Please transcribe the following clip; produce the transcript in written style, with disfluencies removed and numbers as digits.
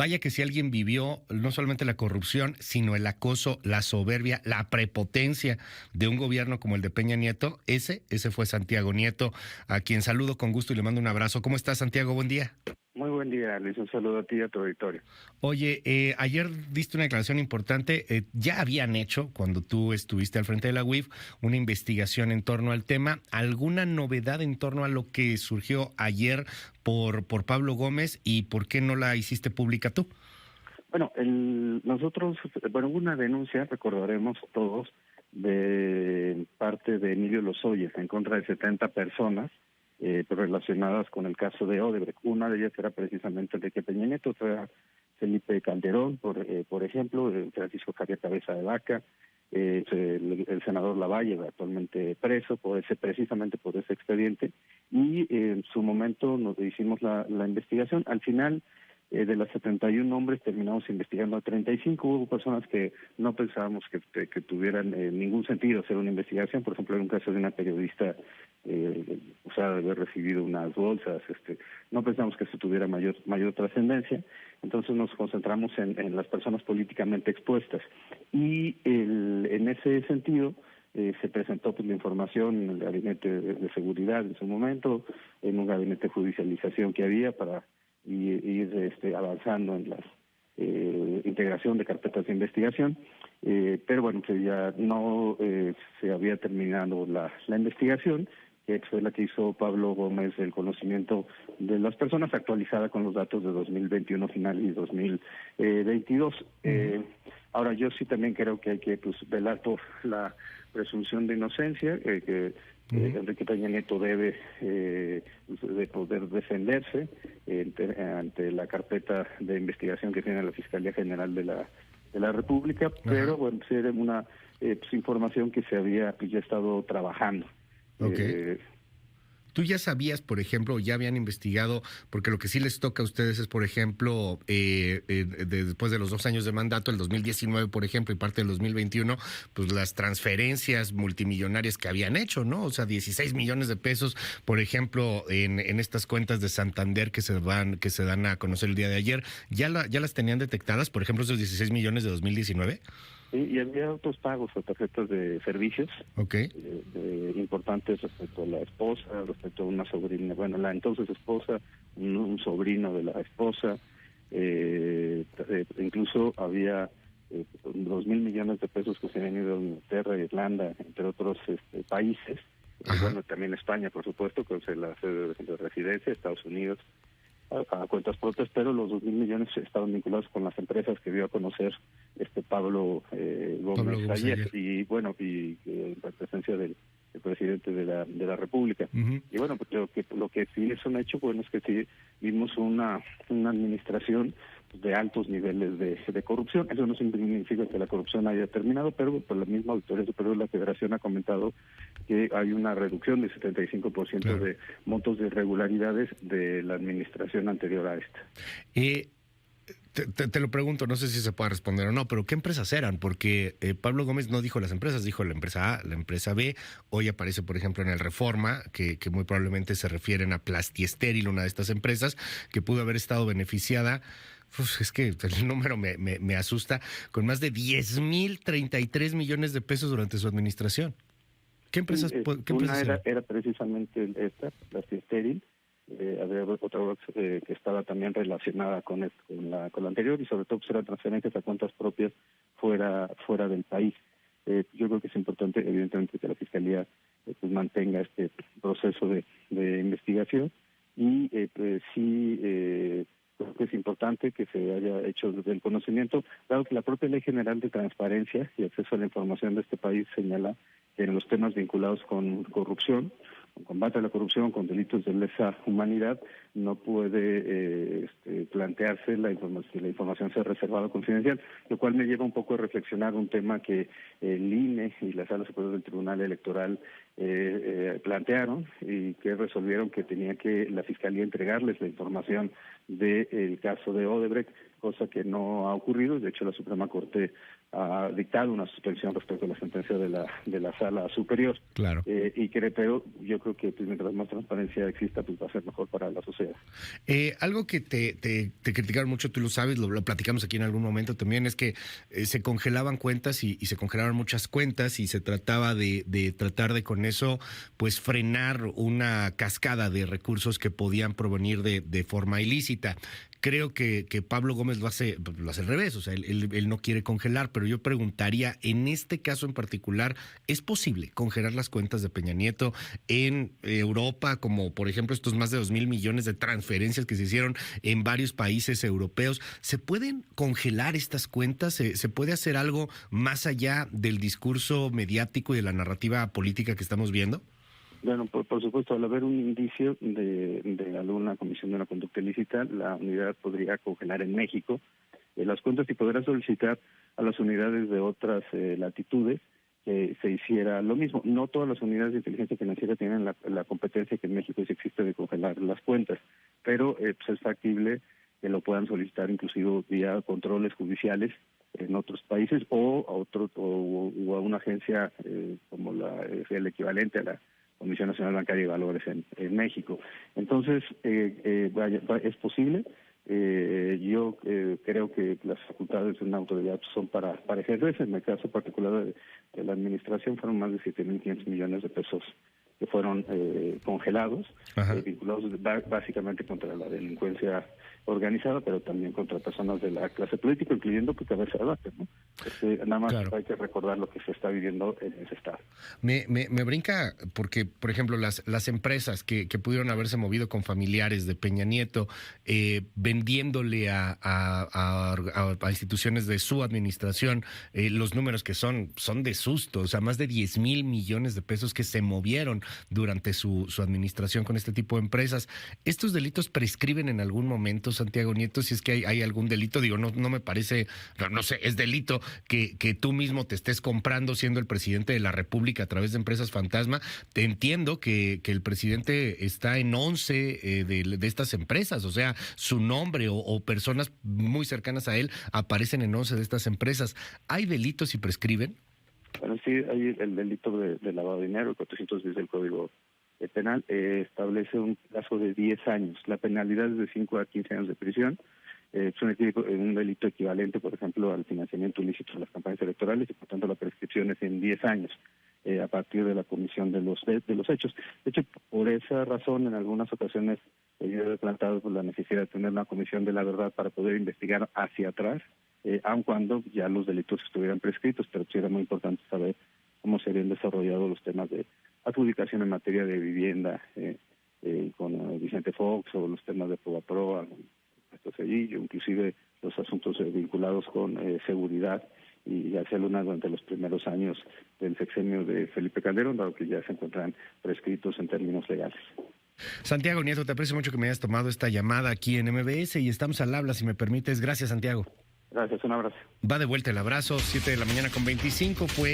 vaya que si alguien vivió no solamente la corrupción, sino el acoso, la soberbia, la prepotencia de un gobierno como el de Peña Nieto, ese fue Santiago Nieto, a quien saludo con gusto y le mando un abrazo. ¿Cómo estás, Santiago? Buen día. Muy buen día, Luis. Un saludo a ti y a tu auditorio. Oye, ayer diste una declaración importante. Ya habían hecho, cuando tú estuviste al frente de la UIF, una investigación en torno al tema. ¿Alguna novedad en torno a lo que surgió ayer por Pablo Gómez y por qué no la hiciste pública tú? Bueno, hubo una denuncia, recordaremos todos, de parte de Emilio Lozoya en contra de 70 personas relacionadas con el caso de Odebrecht. Una de ellas era precisamente Enrique Peña Nieto, otra era Felipe Calderón, por ejemplo, Francisco Javier Cabeza de Vaca, el senador Lavalle, actualmente preso precisamente por ese expediente, y en su momento nos hicimos la investigación. Al final, de las 71 nombres terminamos investigando a 35. Hubo personas que no pensábamos que tuvieran ningún sentido hacer una investigación. Por ejemplo, en un caso de una periodista acusada de haber recibido unas bolsas, no pensamos que esto tuviera mayor trascendencia. Entonces nos concentramos en las personas políticamente expuestas. Y en ese sentido se presentó la información en el gabinete de seguridad en su momento, en un gabinete de judicialización que había para ir avanzando en la integración de carpetas de investigación, pero bueno, que ya no se había terminado la investigación, que fue la que hizo Pablo Gómez, el conocimiento de las personas, actualizada con los datos de 2021 final y 2022. Ahora, yo sí también creo que hay que velar por la presunción de inocencia, que Enrique Peña Nieto debe de poder defenderse ante la carpeta de investigación que tiene la Fiscalía General de la República, pero bueno, sí era una información que se había ya estado trabajando. Okay. ¿Tú ya sabías, por ejemplo, ya habían investigado, porque lo que sí les toca a ustedes es, por ejemplo, después de los 2 años de mandato, el 2019, por ejemplo, y parte del 2021, pues las transferencias multimillonarias que habían hecho, ¿no? O sea, 16 millones de pesos, por ejemplo, en estas cuentas de Santander que se dan a conocer el día de ayer, ¿ya las tenían detectadas, por ejemplo, esos 16 millones de 2019? Y había otros pagos o tarjetas de servicios importantes respecto a la esposa, respecto a una sobrina, bueno, la entonces esposa, un sobrino de la esposa, incluso había 2.000 millones de pesos que se habían ido a Inglaterra, Irlanda, entre otros países, bueno, también España, por supuesto, que es la sede de residencia, Estados Unidos, a cuentas propias, pero los 2.000 millones estaban vinculados con las empresas que dio a conocer Pablo Gómez ayer, y bueno, y en presencia del presidente de la República. Y bueno, pues lo que sí es un hecho, bueno, es que sí vimos una administración de altos niveles de corrupción. Eso no significa que la corrupción haya terminado, pero por la misma Auditoría Superior de la Federación ha comentado que hay una reducción del 75% de montos de irregularidades de la administración anterior a esta. Te lo pregunto, no sé si se puede responder o no, pero ¿qué empresas eran? Porque Pablo Gómez no dijo las empresas, dijo la empresa A, la empresa B. Hoy aparece, por ejemplo, en el Reforma, que muy probablemente se refieren a Plastiestéril, una de estas empresas, que pudo haber estado beneficiada. Es que el número me asusta, con más de 10,033 millones de pesos durante su administración. ¿Qué empresas? Una era precisamente esta, Plastiestéril. Había otra que estaba también relacionada con la anterior, y sobre todo pues eran transferencias a cuentas propias fuera del país. Yo creo que es importante, evidentemente, que la Fiscalía mantenga este proceso de investigación, y creo que es importante que se haya hecho desde el conocimiento, dado que la propia Ley General de Transparencia y Acceso a la Información de este país señala que en los temas vinculados con corrupción, con combate a la corrupción, con delitos de lesa humanidad, no puede plantearse que la información sea reservada o confidencial, lo cual me lleva un poco a reflexionar un tema que el INE y la Sala Superior del Tribunal Electoral plantearon, y que resolvieron que tenía que la Fiscalía entregarles la información del caso de Odebrecht, cosa que no ha ocurrido. De hecho, la Suprema Corte ha dictado una suspensión respecto a la sentencia de la Sala Superior. Claro. Pero yo creo que pues, mientras más transparencia exista, pues va a ser mejor para la sociedad. Algo que te criticaron mucho, tú lo sabes, lo platicamos aquí en algún momento también, es que se congelaban cuentas y se congelaban muchas cuentas y se trataba de tratar de con eso pues frenar una cascada de recursos que podían provenir de forma ilícita. Creo que Pablo Gómez lo hace al revés, o sea, él no quiere congelar, pero yo preguntaría, en este caso en particular, ¿es posible congelar las cuentas de Peña Nieto en Europa, como por ejemplo estos más de 2,000 millones de transferencias que se hicieron en varios países europeos? ¿Se pueden congelar estas cuentas? ¿Se puede hacer algo más allá del discurso mediático y de la narrativa política que estamos viendo? Bueno, por supuesto, al haber un indicio de alguna comisión de una conducta ilícita, la unidad podría congelar en México las cuentas y podrá solicitar a las unidades de otras latitudes que se hiciera lo mismo. No todas las unidades de inteligencia financiera tienen la competencia que en México sí existe de congelar las cuentas, pero pues es factible que lo puedan solicitar inclusive vía controles judiciales en otros países o a una agencia como el equivalente a la Comisión Nacional Bancaria de Valores en México. Entonces, es posible. Yo creo que las facultades de una autoridad son para ejercerse. En el caso particular de la administración fueron más de 7.500 millones de pesos que fueron congelados, vinculados básicamente contra la delincuencia organizada, pero también contra personas de la clase política, incluyendo que cabeza de debate, ¿no? Nada más claro. Hay que recordar lo que se está viviendo en ese estado. Me brinca porque, por ejemplo, las empresas que pudieron haberse movido con familiares de Peña Nieto, vendiéndole a instituciones de su administración, los números que son de susto, o sea, más de 10,000 millones de pesos que se movieron durante su administración con este tipo de empresas. ¿Estos delitos prescriben en algún momento, Santiago Nieto? Si es que hay algún delito, digo, no me parece, no sé, es delito que tú mismo te estés comprando siendo el presidente de la República a través de empresas fantasma. Te entiendo que el presidente está en 11 de estas empresas, o sea, su nombre o personas muy cercanas a él aparecen en 11 de estas empresas. ¿Hay delitos y prescriben? Bueno, sí, hay el delito de lavado de dinero, el 410 del Código Penal, establece un plazo de 10 años. La penalidad es de 5 a 15 años de prisión. Es un delito equivalente, por ejemplo, al financiamiento ilícito de las campañas electorales y, por tanto, la prescripción es en 10 años a partir de la comisión de los hechos. De hecho, por esa razón, en algunas ocasiones yo he planteado la necesidad de tener una comisión de la verdad para poder investigar hacia atrás, aun cuando ya los delitos estuvieran prescritos, pero sí era muy importante saber cómo se habían desarrollado los temas de adjudicación en materia de vivienda con Vicente Fox, o los temas de Probaproa, Cedillo, inclusive los asuntos vinculados con seguridad y García Luna durante los primeros años del sexenio de Felipe Calderón, dado que ya se encuentran prescritos en términos legales. Santiago Nieto, te aprecio mucho que me hayas tomado esta llamada aquí en MBS y estamos al habla, si me permites. Gracias, Santiago. Gracias, un abrazo. Va de vuelta el abrazo, 7:25 fue